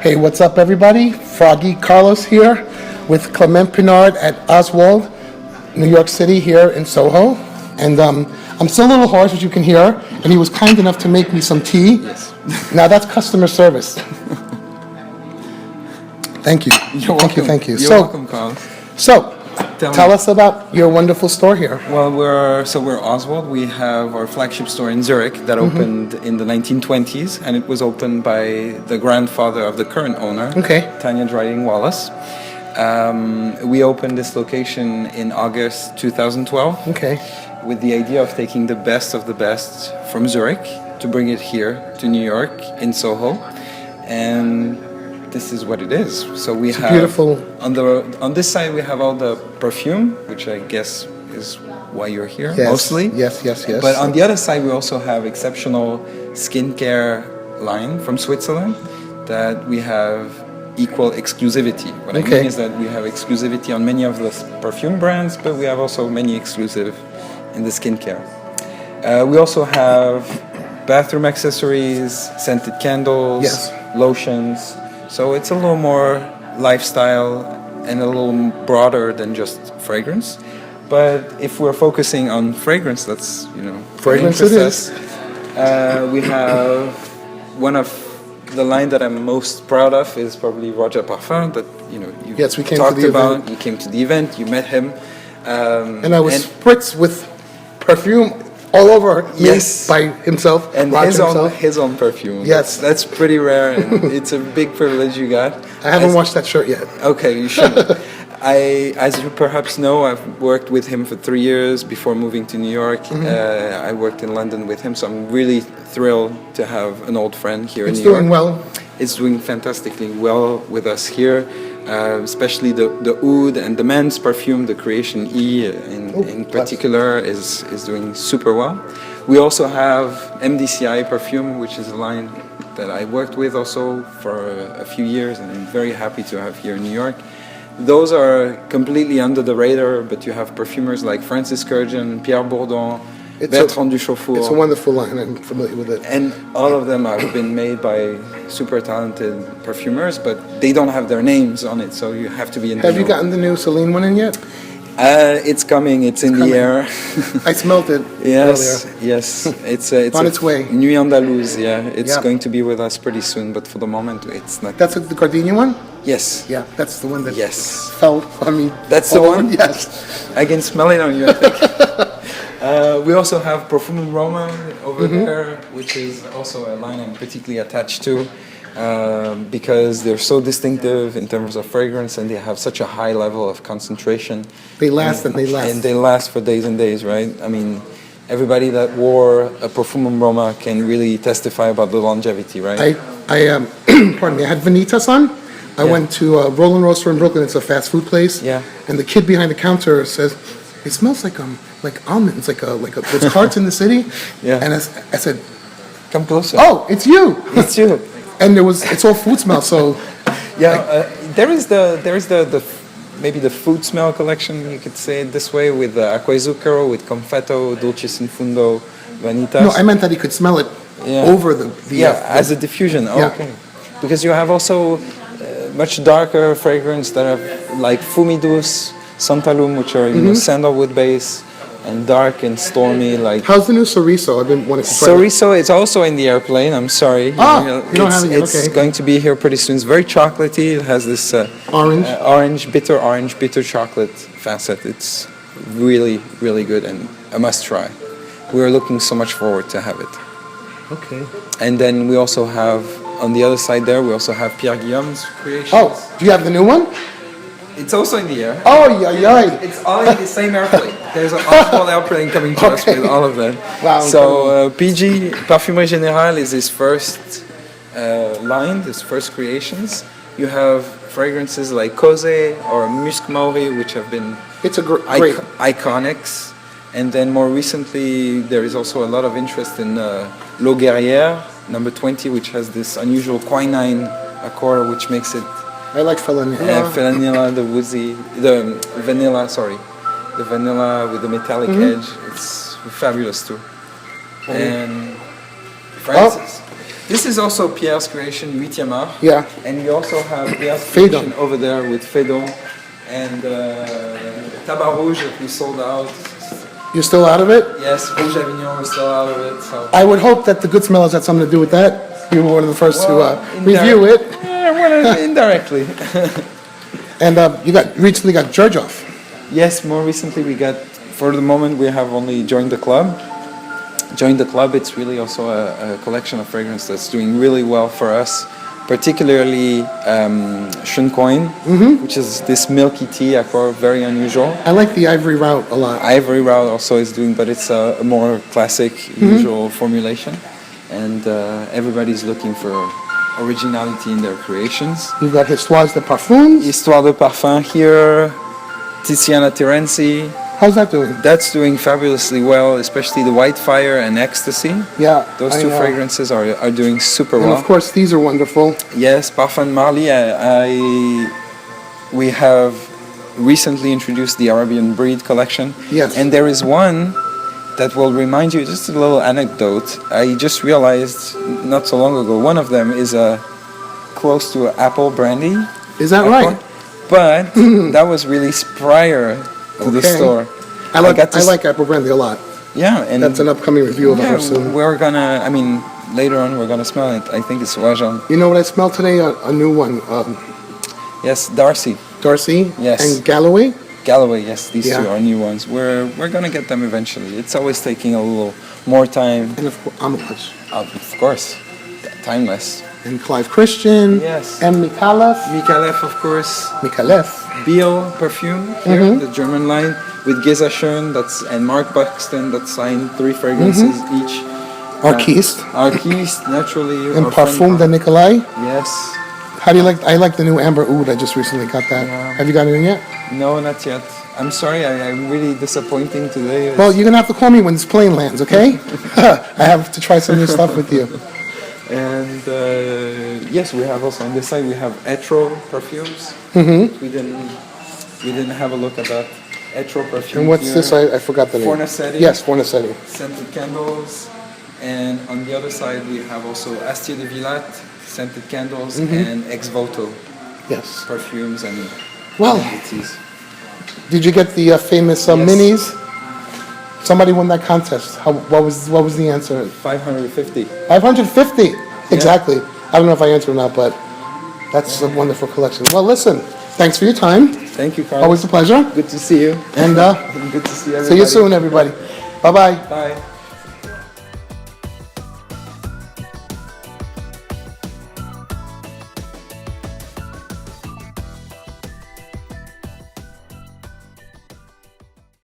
Hey, what's up, everybody? Froggy Carlos here with Clement Pinard at Osswald, New York City, here in Soho. And I'm still a little hoarse, as you can hear, and he was kind enough to make me some tea. Yes. Now that's customer service. Thank you. You're welcome. Thank you. You're welcome, Carlos. So, tell us about your wonderful store here. Well, we're Osswald. We have our flagship store in Zurich that opened in the 1920s, and it was opened by the grandfather of the current owner, Tanya Dryden Wallace. We opened this location in August 2012 with the idea of taking the best of the best from Zurich to bring it here to New York in Soho, and this is what it is. So we have beautiful. On this side we have all the perfume, which I guess is why you're here mostly. Yes. But on the other side we also have exceptional skincare line from Switzerland that we have equal exclusivity. What I mean is that we have exclusivity on many of the perfume brands, but we have also many exclusive in the skincare. We also have bathroom accessories, scented candles, lotions. So it's a little more lifestyle and a little broader than just fragrance. But if we're focusing on fragrance, that's, fragrance it is. We have one of the line that I'm most proud of is probably Roger Parfum that you we came talked to the about. event. You came to the event, you met him, and I was spritzed with perfume all over me by himself and his own perfume. Yes, that's pretty rare, and it's a big privilege you got. I haven't washed that shirt yet. Okay, you should. As you perhaps know, I've worked with him for 3 years before moving to New York. I worked in London with him, so I'm really thrilled to have an old friend here in New York. It's doing well. It's doing fantastically well with us here, especially the oud and the men's perfume, the Creation E in particular, is doing super well. We also have MDCI perfume, which is a line that I worked with also for a few years, and I'm very happy to have here in New York. Those are completely under the radar, but you have perfumers like Francis Kurgan, Pierre Bourdon, Bertrand Duchaufour. It's a wonderful line, I'm familiar with it. And all of them have been made by super talented perfumers, but they don't have their names on it, so you have to be in the know. Have you gotten the new Celine one in yet? It's coming, it's in the air. I smelled it earlier. Yes. It's on its way. Nuit Andalouse, It's going to be with us pretty soon, but for the moment it's not. That's the Gardenia one? Yes. Yeah, that's the one that fell on me. That's the one? Yes. I can smell it on you, I think. We also have Perfume Roma over there, which is also a line I'm particularly attached to because they're so distinctive in terms of fragrance and they have such a high level of concentration. They last and they last. And they last for days and days, right? I mean, everybody that wore a Perfume Roma can really testify about the longevity, right? Pardon me, I had Vanitas on. I went to Roland Roaster in Brooklyn. It's a fast food place. Yeah. And the kid behind the counter says, "It smells like almonds, like those carts in the city." Yeah. And I said, "Come closer." Oh, it's you. It's you. And it's all food smell. So there is the maybe the food smell collection, you could say it this way, with Acqua e Zucchero, with Confetto, Dulcis in Fundo, Vanitas. No, I meant that he could smell it over the as a diffusion. Oh, okay. Because you have also much darker fragrance that are like Fumidus, Santalum, which are sandalwood base, and dark and stormy. Like how's the new Soriso? I've been wanting to try Soriso. It's also in the airplane. I'm sorry. You don't have it yet. It's going to be here pretty soon. It's very chocolatey. It has this bitter chocolate facet. It's really, really good and a must try. We're looking so much forward to have it. Okay. And then we also have, on the other side there, we also have Pierre Guillaume's creations. Oh, do you have the new one? It's also in the air. Oh, yeah. It's all in the same airplane. There's an Osswald airplane coming to us with all of them. Wow. So PG, Parfumerie Générale, is his first line, his first creations. You have fragrances like Cosé or Musc Mauri, which have been great iconics. And then more recently, there is also a lot of interest in L'Eau Guerrière, number 20, which has this unusual quinine accord, which makes it. I like Felanilla. Felanilla, the vanilla with the metallic edge. It's fabulous too. And Francis. This is also Pierre's creation, Huitième. Yeah. And we also have Pierre's Fédon. creation over there with Fédon and Tabac Rouge that we sold out. You're still out of it? Yes, Rouge Avignon, we're still out of it. So. I would hope that the Goodsmellas had something to do with that. You were one of the first to review it. Yeah, well, indirectly. And you recently got Georgioff. Yes, more recently we got, for the moment we have only Joined the Club. Joined the Club, it's really also a collection of fragrance that's doing really well for us, particularly Shuncoin, which is this milky tea, accord, very unusual. I like the Ivory Route a lot. Ivory Route also is doing, but it's a more classic, usual formulation. And everybody's looking for originality in their creations. You've got Histoire de Parfums. Histoire de Parfum here, Tiziana Terenzi. How's that doing? That's doing fabulously well, especially the White Fire and Ecstasy. Yeah. Those two fragrances are doing super and well. of course, these are wonderful. Yes, Parfum Marly. We have recently introduced the Arabian Breed collection. Yes. And there is one that will remind you, just a little anecdote. I just realized not so long ago, one of them is close to apple brandy. Is that right? But that was released prior to the store. I like apple brandy a lot. Yeah, and that's an upcoming review of ours soon. We're gonna, later on we're gonna smell it. I think it's Wajan. You know what I smelled today? A new one. Yes, Darcy. Darcy? Yes. And Galloway? Galloway, yes, these two are new ones. We're gonna get them eventually. It's always taking a little more time. And of course, Amouage. Of course, timeless. And Clive Christian. Yes. And Mikalev. Mikalev, of course. Mikalev. Biel perfume here, the German line, with Geza Schön and Mark Buxton that signed 3 fragrances each. Arquiste. Arquiste, naturally. And Parfum de Nicolai. Yes. How do you like? I like the new Amber Oud. I just recently got that. Yeah. Have you got it in yet? No, not yet. I'm sorry. I'm really disappointing today. Well, you're gonna have to call me when this plane lands, okay? I have to try some new stuff with you. And yes, we have also on this side we have Etro perfumes. We didn't have a look at that Etro perfume. And what's here. this? I forgot the name. Fornacetti. Yes, Fornacetti. Scented candles. And on the other side we have also Astier de Villat, scented candles, and Ex Voto. Yes. Perfumes and Well, teas. did you get the famous minis? Somebody won that contest. What was the answer? 550. 550. Exactly. I don't know if I answered or not, but that's a wonderful collection. Well, listen. Thanks for your time. Thank you, Carlos. Always a pleasure. Good to see you. And good to see everybody. see you soon, everybody. Bye-bye. Bye.